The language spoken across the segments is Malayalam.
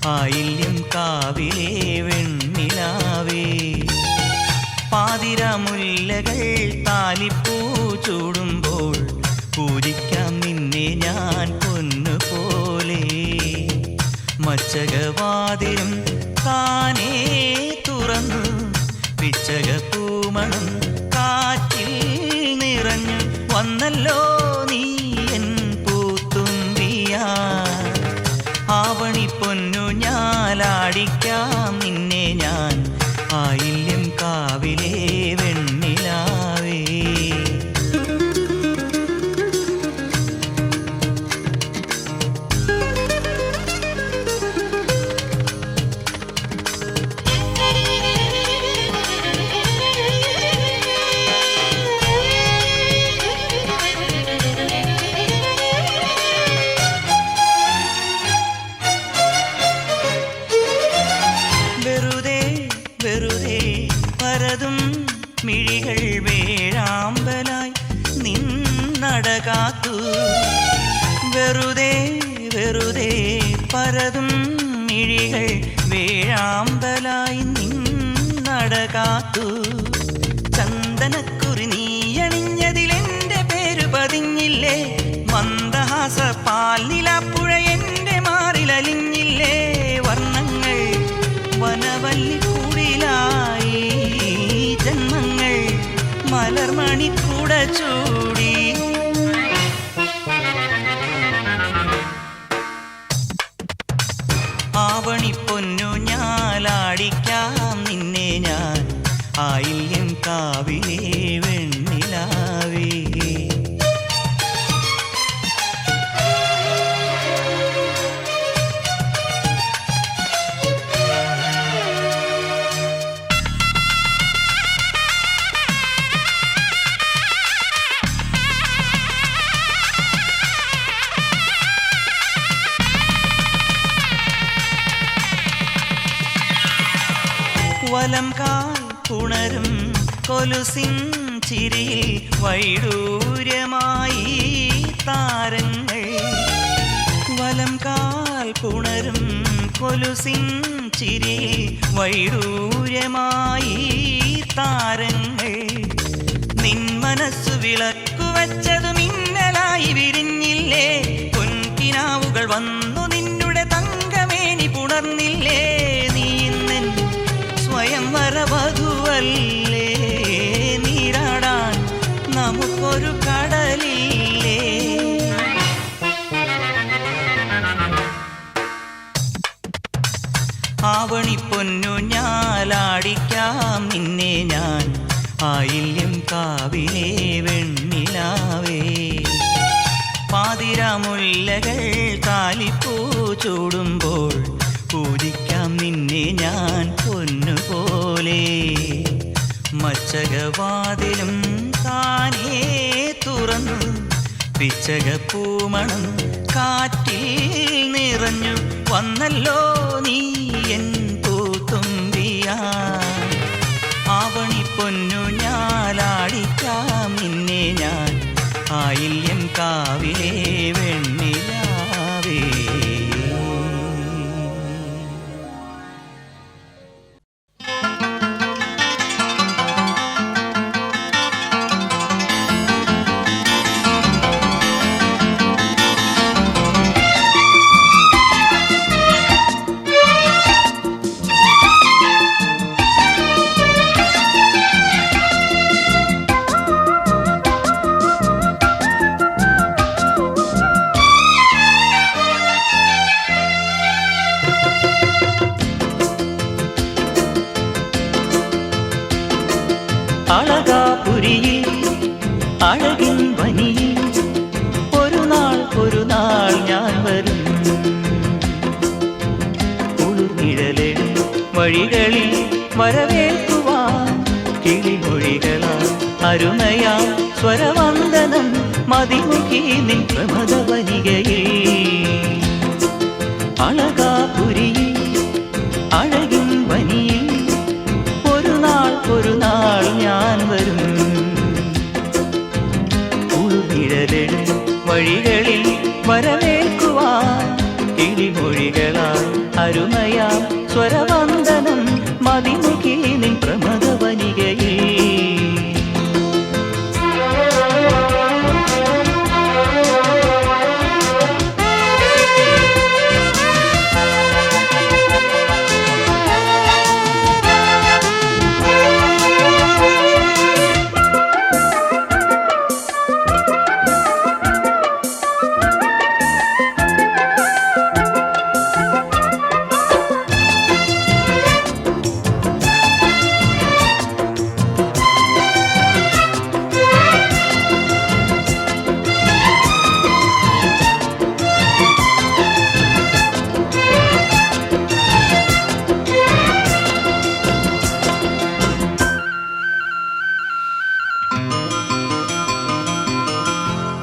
ആയില്യം കാവിലെ വെണ്ണിലാവേ. പാതിരമുല്ലകൾ താലിപ്പൂ ചൂടുമ്പോൾ പൂജിക്കാം നിന്നെ ഞാൻ പൊന്നുപോലെ. മച്ചകവാതിലും താനേ തുറന്നു പിച്ചകപ്പൂമണം കാറ്റിൽ നിറഞ്ഞു വന്നല്ലോ നീ എൻ പൂത്തുമ്പിയാ. ആവണി പൊന്നു ഞാലാടിക്കാം നിന്നെ ഞാൻ ആയില്യം കാവിലെ വെണ്ണിലാവേ. മിഴികൾ വേഴാമ്പലായി നിന്നടകാത്തു. വെറുതെ വെറുതെ പരതും മിഴികൾ വേഴാമ്പലായി നിന്നടകാത്തു. ചന്ദനക്കുറി നീയണിഞ്ഞതിലെൻ്റെ പേര് പതിഞ്ഞില്ലേ? മന്ദഹാസ പാൽനിലാപ്പുഴ എൻ്റെ മാറിലലിഞ്ഞില്ലേ? വർണ്ണങ്ങൾ വനവല്ലിക്കൂടിലായി ജന്മങ്ങൾ മലർമണിക്കൂട ചൂടി. ആവണി പൊന്നു ഞാലാടിക്കാം നിന്നെ ഞാൻ ആയില്യം കാവിലെ വെണ്ണിലാവേ. വലം കാൽ പുണരും കൊലുസിൻ ചിരിയിൽ വൈഡൂര്യമായി താരങ്ങൾ. വലം കാൽ പുണരും കൊലുസിൻ ചിരിയിൽ വൈഡൂര്യമായി താരങ്ങൾ. നിൻ മനസ്സു വിളക്കു വച്ചതു മിന്നലായി വിരിഞ്ഞില്ലേ? പൊൻകിനാവുകൾ വന്നു നിന്നുടെ തങ്കമേനി പുണർന്നില്ലേ? നീ ഇന്നൻ സ്വയം വരവധുവല്ലേ? നീരാടാൻ നമുക്കൊരു കടലില്ലേ? ആവണി പൊന്നു ഞാലാടിക്കാം നിന്നെ ഞാൻ ആയില്യം കാവിലെ വെണ്ണിലാവേ. പാതിരമുല്ലകൾ താലിപ്പൂ ചൂടുമ്പോൾ പൂജിക്കാം നിന്നെ ഞാൻ പൊന്നുപോലെ. മച്ചകവാതിലും താനേ തുറന്നു പിച്ചകപ്പൂമണം കാറ്റിൽ നിറഞ്ഞു വന്നല്ലോ നീ എൻ പൂത്തുമ്പിയാ. ആവണി പൊന്നു ഞാലാടിക്കാം നിന്നെ ഞാൻ ആയില്യം കാവിലെ വെണ്ണിലാവേ. അഴകാപുരിയിൽ അഴകിൻ വനിയിൽ ഒരു നാൾ ഞാൻ വരും. ഉളുനിഴലിൽ വഴികളിൽ വരവേൽക്കുവാൻ കിളിമൊഴികളാൽ അരുമയാ സ്വരവന്ദനം മതിമുഖി നിൻ പ്രമദവനികയിൽ. അഴകാപുരിയിൽ അഴകിൻ വനിയിൽ ഒരു നാൾ ഞാൻ വരും. ഉളുനിഴലിൽ വഴികളിൽ വരവേൽക്കുവാൻ കിളിമൊഴികളാൽ അരുമ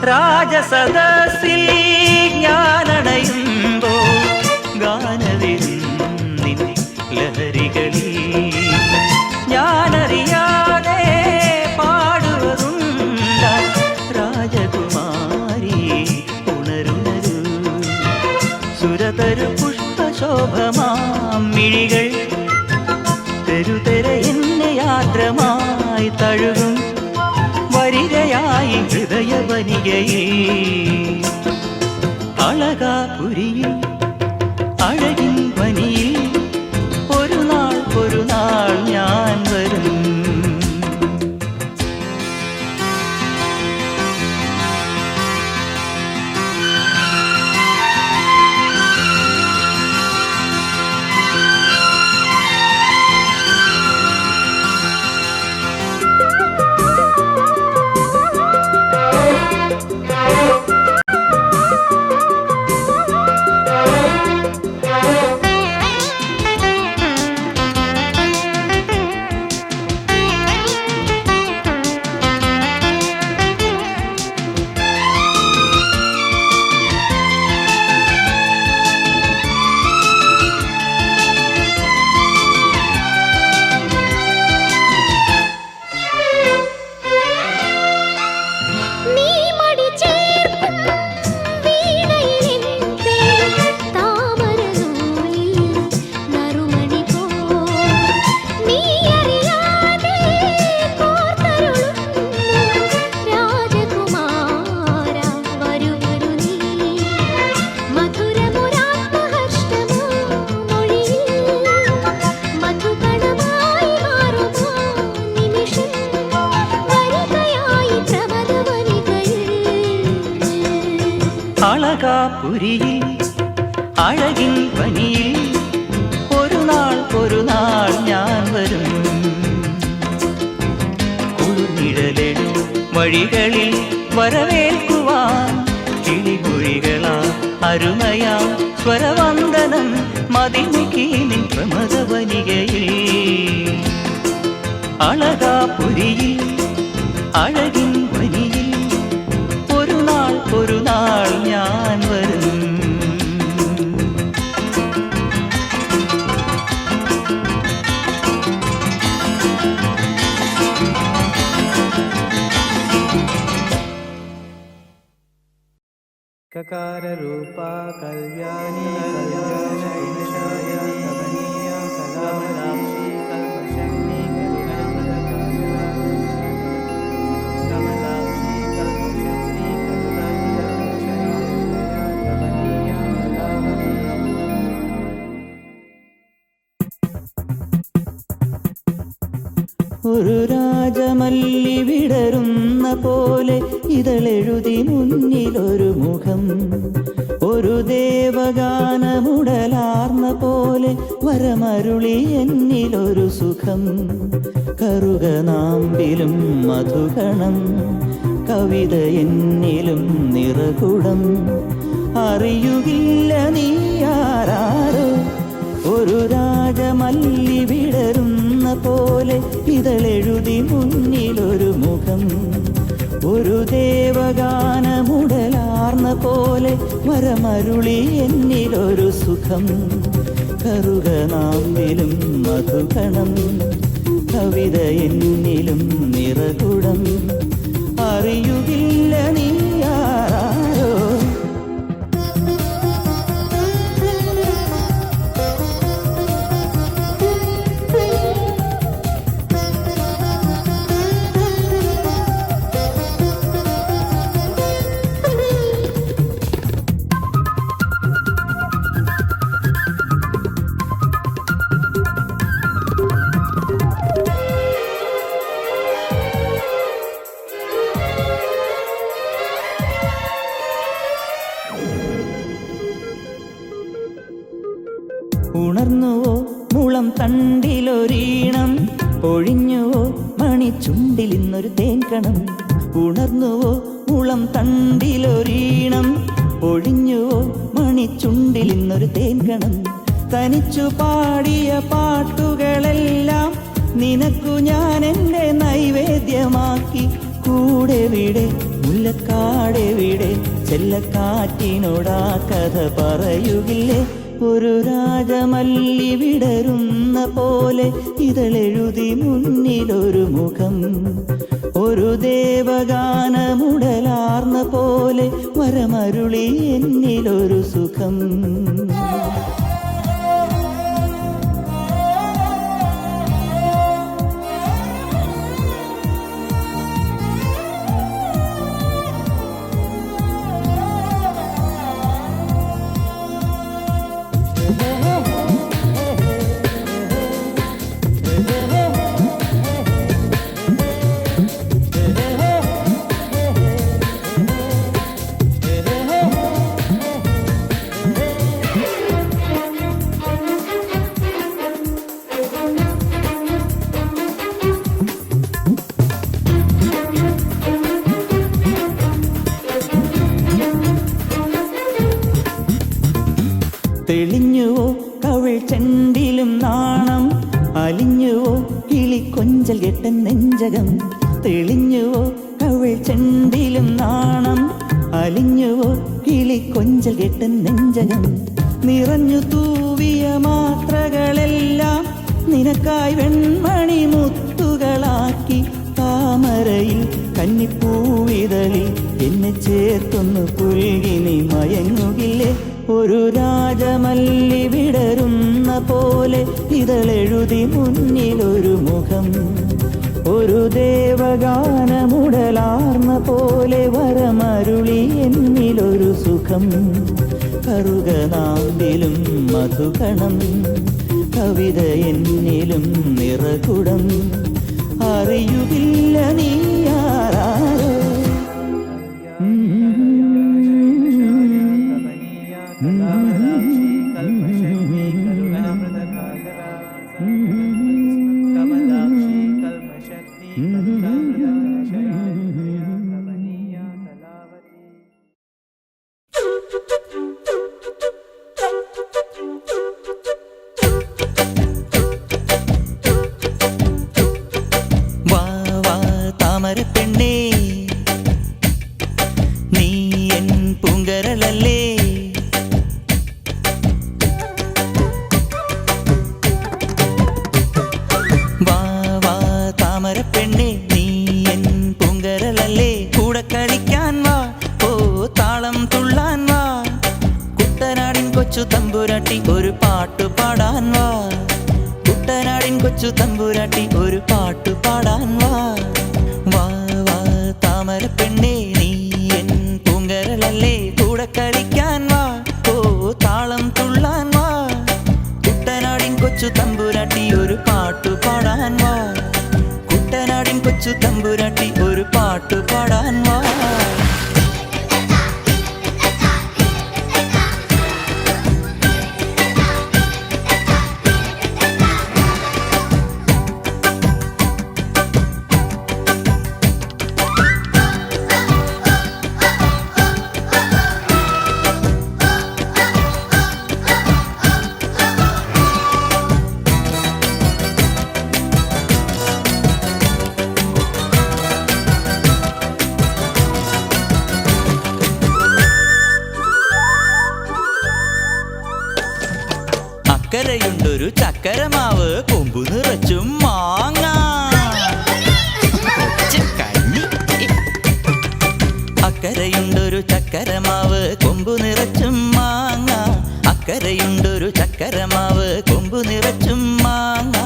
രാജസദസ്സിൽ ഞാനണയുമ്പോ ഗാനവിരുന്നിൻ ലഹരികളിൽ ഞാനറിയാതെ പാടുവതുണ്ട രാജകുമാരി ഉണരുണരു സുരതരു പുഷ്പശോഭമാം മിഴികൾ തെരുതെര എന്നെ യാത്രമായി തഴുകും വരികയായി ഹൃദയവനികയിൽ അളകാപുരിയിൽ അഴകിൻ വനിയിൽ ഒരു നാൾ ഞാൻ വരും. അളകാപുരിയിൽ അഴകിൻ പനിയിൽ ഒരു നാൾ ഞാൻ വരും. കുളിർനിഴലിടും വഴികളിൽ വരവേൽക്കുവാൻ കിളിമൊഴികളാ അരുമയാ സ്വരവന്ദനം മതിമുഖീനിൻ പ്രമദവനികയിൽ അളകാപുരിയിൽ അഴകിൻ പനിയിൽ ഒരു നാൾ ഞാൻ വരും. ककार रूपा कल्याणी कल्याणशैलशाय कमनीय कलामलाक्षी कल्पशक्ति कमलाक्षी कल्पशक्ति कमनीय कलावती. ഒരു രാജമല്ലി വിടരുന്ന പോലെ ഇതളെഴുതി മുന്നിലൊരു മുഖം ഒരു ദേവഗാനമുടലാർന്ന പോലെ വരമരുളി എന്നിലൊരു സുഖം കറുകനാമ്പിലും മധുകണം കവിത എന്നിലും നിറകുടം അറിയുകില്ല നീ ആരാരോ ഒരു രാജമല്ലി വിടരുന്ന പോലെ ഇതളെഴുതി മുന്നിലൊരു മുഖം ഒരു ദേവഗാനമുടലാർന്ന പോലെ വരമരുളി എന്നിലൊരു സുഖം കറുകനാമ്പിലും മധുകണം കവിത എന്നിലും നിറകുടം അറിയുകില്ല നീ ആരാരോ. ഉണർന്നുവോ മുളം തണ്ടിലൊരീണം ഒഴിഞ്ഞുവോ മണിച്ചുണ്ടിൽ ഇന്നൊരു തേൻകണം ഉണർന്നുവോ മുളം തണ്ടിലൊരീണം ഒഴിഞ്ഞുവോ മണിച്ചുണ്ടിൽ ഇന്നൊരു തേൻകണം തനിച്ചു പാടിയ പാട്ടുകളെല്ലാം നിനക്കു ഞാൻ എൻ്റെ നൈവേദ്യമാക്കി കൂടെ വിടെ മുല്ല മുല്ലക്കാടെവിടെ ചെല്ലക്കാറ്റിനോടാ കഥ പറയുകില്ലേ? ഒരു രാജമല്ലി വിടരുന്ന പോലെ ഇതളെഴുതി മുന്നിലൊരു മുഖം, ഒരു ദേവഗാനമുടലാർന്ന പോലെ വരമരുളി എന്നിലൊരു സുഖം. തെളിഞ്ഞുവോ കവിൾ ചെണ്ടിലും നാണം, അലിഞ്ഞുവോ കിളിക്കൊഞ്ചൽ കെട്ടൻ നെഞ്ചകം. തെളിഞ്ഞുവോ കവിൾ ചെണ്ടിലും നാണം, അലിഞ്ഞുവോ കിളിക്കൊഞ്ചൽ കെട്ടൻ നെഞ്ചകം. നിറഞ്ഞു തൂവിയ മാത്രകളെല്ലാം നിനക്കായി വെൺമണി മുത്തുകളാക്കി, താമരയിൽ കന്നിപ്പൂവിതളിൽ എന്നെ ചേർത്തൊന്നു പുൽകി നീ മയങ്ങുകില്ലേ? ഒരു രാജമല്ലി വിടരുന്ന പോലെ ഇതളെഴുതി മുന്നിലൊരു മുഖം, ഒരു ദേവഗാനമുടലാർന്ന പോലെ വരമരുളി എന്നിലൊരു സുഖം. കറുകനാമ്പിലും മധുകണം, കവിത എന്നിലും നിറകുടം. അറിയുകില്ല നീ ആരാരോ താമരപ്പെണ്ണേ, നീ എൻ പൂങ്കരളല്ലേ? വാ വാ താമരപ്പെണ്ണേ, നീ എൻ പൂങ്കരളല്ലേ? കൂടെ കളിക്കാൻ വാ, ഓ താളം തുള്ളാൻ വാ. കുട്ടനാടിൻ കൊച്ചു തമ്പുരാട്ടി ഒരു പാട്ടു പാടാൻ വാ. കുട്ടനാടിൻ കൊച്ചു തമ്പുരാട്ടി ഒരു പാട്ടു പാടാൻ വാ. വാ വാ താമരപ്പെണ്ണേ, നീ എൻ പൂങ്കരളല്ലേ? കൂടെ കളിക്കാൻ വാ, ഓ താളം തുള്ളാൻ വാ. കുട്ടനാടിൻ കൊച്ചു തമ്പുരാട്ടി ഒരു പാട്ടു പാടാൻ വാ. കുട്ടനാടിൻ കൊച്ചു തമ്പുരാട്ടി ഒരു പാട്ടു പാടാൻ വാ. അക്കരയുണ്ടൊരു ചക്കരമാവ്, കൊമ്പു നിറച്ചും മാങ്ങ. അക്കരയുണ്ടൊരു ചക്കരമാവ്, കൊമ്പു നിറച്ചും മാങ്ങ. അക്കരയുണ്ടൊരു ചക്കരമാവ്, കൊമ്പു നിറച്ചും മാങ്ങ.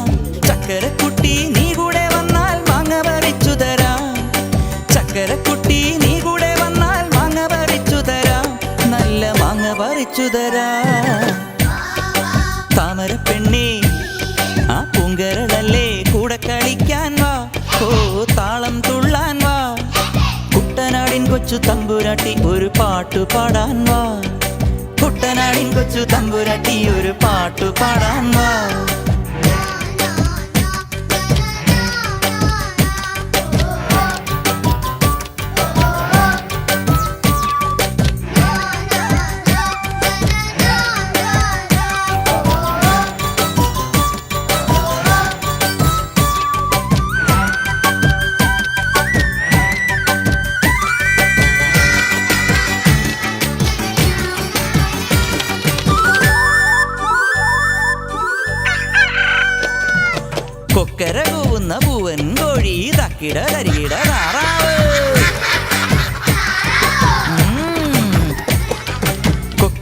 ചക്കരക്കുട്ടി നീ കൂടെ വന്നാൽ മാങ്ങ പറിച്ചു തരാം. ചക്കരക്കുട്ടി നീ കൂടെ വന്നാൽ മാങ്ങ പറിച്ചു തരാം. നല്ല മാങ്ങ പറിച്ചു തരാം. താമരപ്പെണ്ണേ, ആ പൂങ്കരളല്ലേ? കൂടെ കളിക്കാൻ വാ, ഓ താളം തുള്ളാൻ വാ. കുട്ടനാടിൻ കൊച്ചു തമ്പുരാട്ടി ഒരു പാട്ടു പാടാൻ വാ. കുട്ടനാടിൻ കൊച്ചു തമ്പുരാട്ടി ഒരു പാട്ടു പാടാൻ വാ.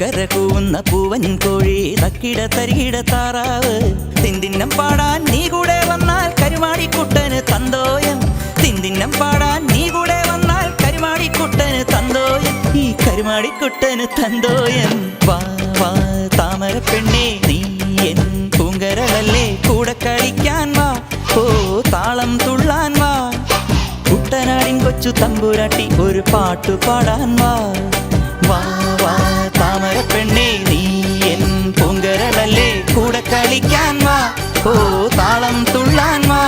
അക്കര കൂവുന്ന പൂവൻ കോഴി തക്കിട തരികിട താറാവ് തിന്തിന്നം പാടാൻ നീ കൂടെ വന്നാൽ കരുമാടിക്കുട്ടന് തന്തോയം തിന്തിന്നം പാടാൻ നീ കൂടെ വന്നാൽ കരുമാടിക്കുട്ടന് തന്തോയം ഈ കരുമാടിക്കുട്ടന് തന്തോയം വാ വാ താമര പെണ്ണേ നീ എൻ പൂങ്കരളല്ലേ കൂടെ കളിക്കാൻ വാ ഓ താളം തുള്ളാൻ വാ കുട്ടനാടിൻ കൊച്ചു തമ്പുരാട്ടി ഒരു പാട്ടു പാടാൻ വാ വാ വാ താമര പെണ്ണേ നീ എൻ പൂങ്കരളല്ലേ കൂടെ കളിക്കാൻ വാ ഓ താളം തുള്ളാൻ വാ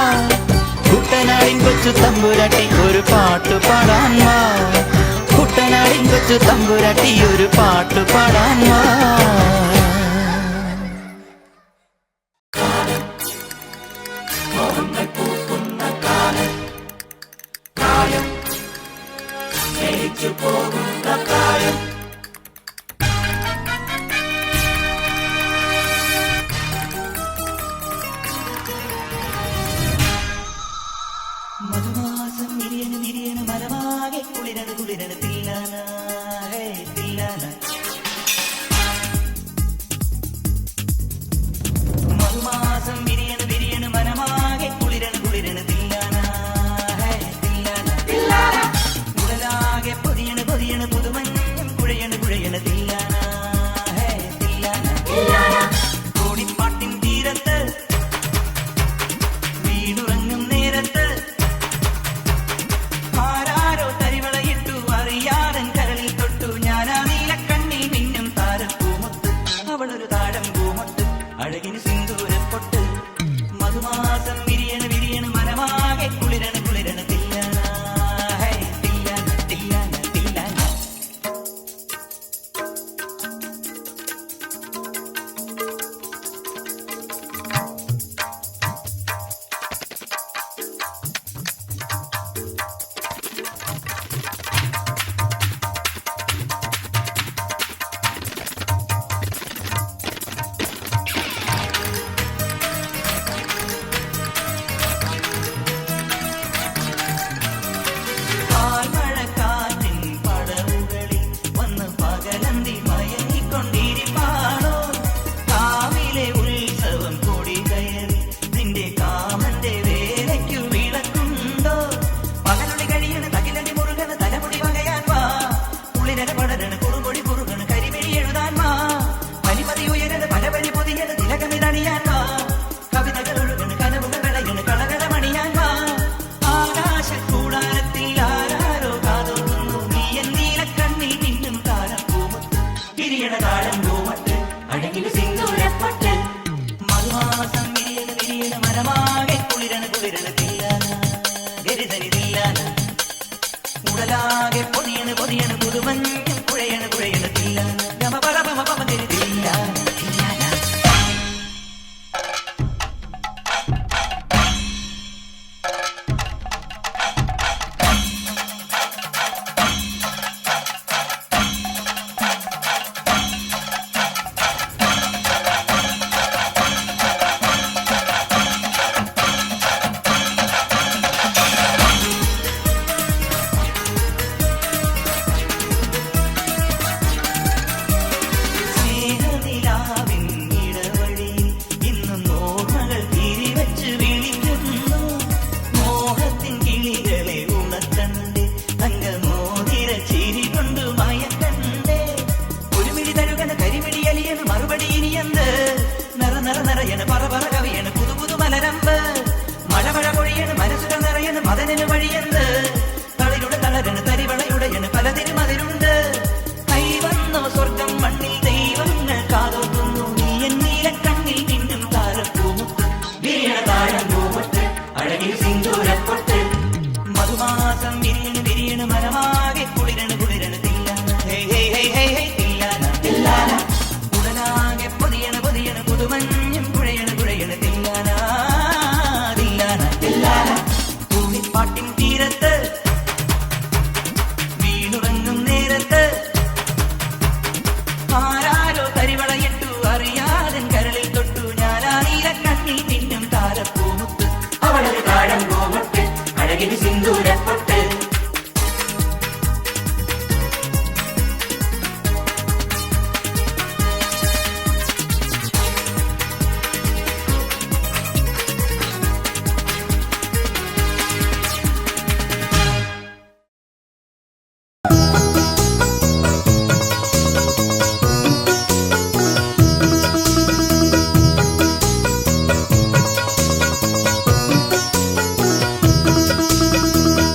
കുട്ടനാടിൻ കൊച്ചു തമ്പുരാട്ടി ഒരു പാട്ടു പാടാൻ വാ കുട്ടനാടിൻ കൊച്ചു തമ്പുരാട്ടി ഒരു പാട്ടു പാടാൻ വാ മധുമാസം നിരിയണ് നിരിയണ് മരമാകെ കുളിരണ് കുളിരണ് തില്ലാന ഹേ തില്ലാന മധുമാസം വിരിയണ് വിരിയണ് മനമാകെ കുളിരണ് കുളിരണ് തില്ലാന ഹേ തില്ലാന ഉടലാകെ പൊതിയണ് പൊതിയണ് പുതുമഞ്ഞും കുഴ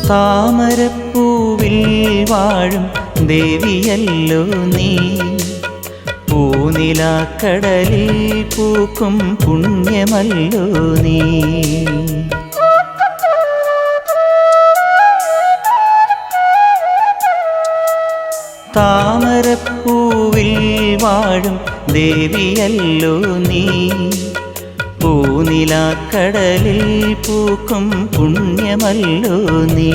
താമരപ്പൂവിൽ വാഴും ദേവിയല്ലോ നീ, പൂനിലാക്കടലിൽ പൂക്കും പുണ്യമല്ലോ നീ. താമരപ്പൂവിൽ വാഴും ദേവിയല്ലോ നീ, പൂനിലാക്കടലിൽ പൂക്കും പുണ്യമല്ലോ നീ.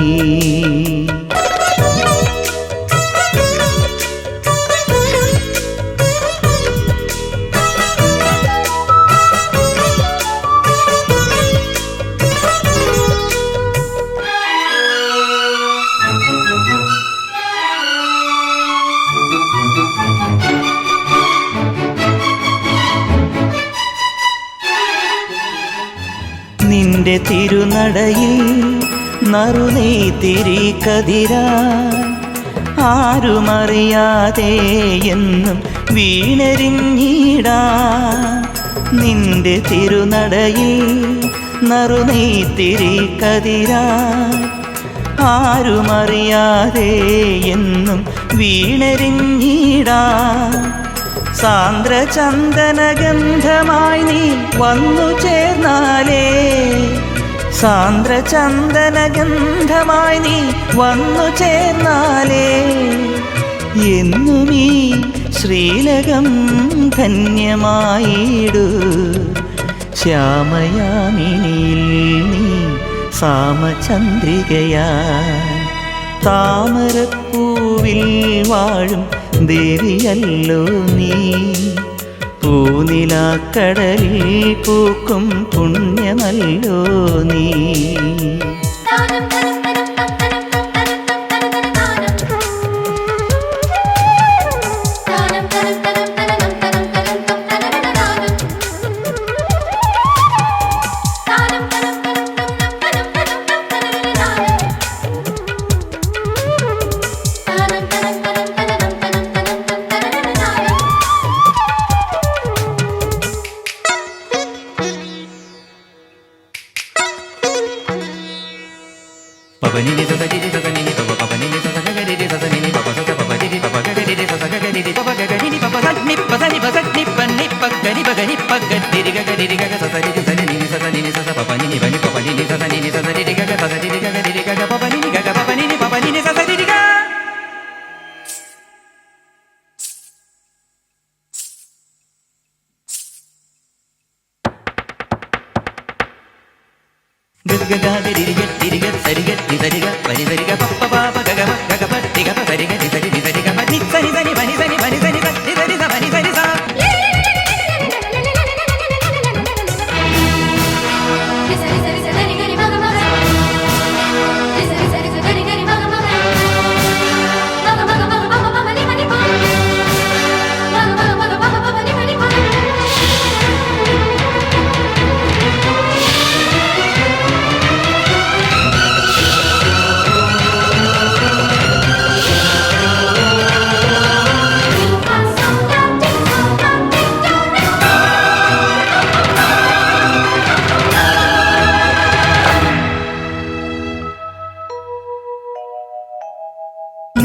നിന്റെ തിരുനടയിൽ നറുനെയ്ത്തിരി കതിരാൻ ആരുമറിയാതെ എന്നും വീണരിഞ്ഞിടാൻ. നിന്റെ തിരുനടയിൽ നറുനെയ്ത്തിരി കതിരാൻ ആരുമറിയാതെ എന്നും വീണരിഞ്ഞിടാൻ. സാന്ദ്രചന്ദനഗന്ധമായി നീ വന്നു ചേർന്നാലേ, സാന്ദ്രചന്ദനഗന്ധമായി നീ വന്നു ചേർന്നാലേ എന്നുമീ ശ്രീലകം ധന്യമായിടൂ. ശ്യാമയാമിനിയിൽ നീ സാമചന്ദ്രികയായി, താമരപ്പൂവിൽ വാഴും ദേവിയല്ലോ നീ, പൂനിലാക്കടലിൽ പൂക്കും പുണ്യമല്ലോ നീ.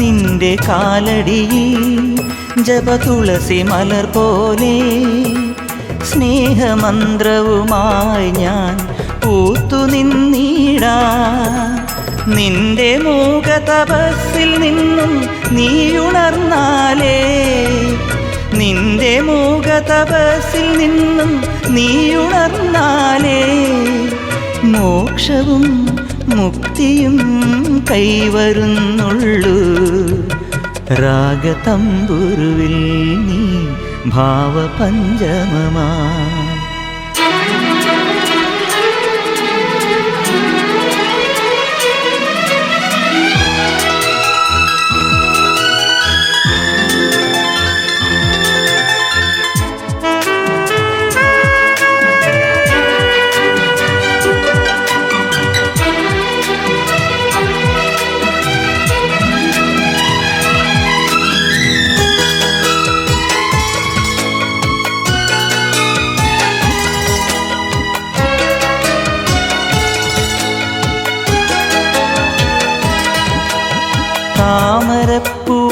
നിന്റെ കാലടിയിൽ ജപതുളസി മലർ പോലെ സ്നേഹമന്ത്രവുമായി ഞാൻ പൂത്തുനിന്നിടാം. നിന്റെ മൂകതപസ്സിൽ നിന്നും നീയുണർന്നാലേ, നിന്റെ മൂകതപസ്സിൽ നിന്നും നീയുണർന്നാലേ മോക്ഷവും മുക്തിയും കൈവരുന്നുള്ളൂ. രാഗതമ്പുരുവിൽ നീ ഭാവപഞ്ചമമാ.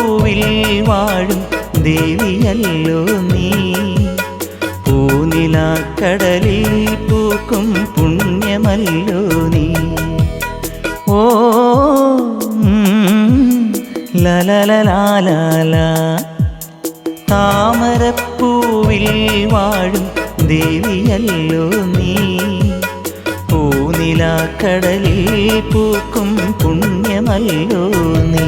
താമരപ്പൂവിൽ വാഴും ദേവിയല്ലോ നീ പൂനിലാക്കടലിൽ പൂക്കും പുണ്യമല്ലോ നീ ഓ ലലലലാലാല താമരപ്പൂവിൽ വാഴും ദേവിയല്ലോ നീ പൂനിലാക്കടലിൽ പൂക്കും പുണ്യമല്ലോ നീ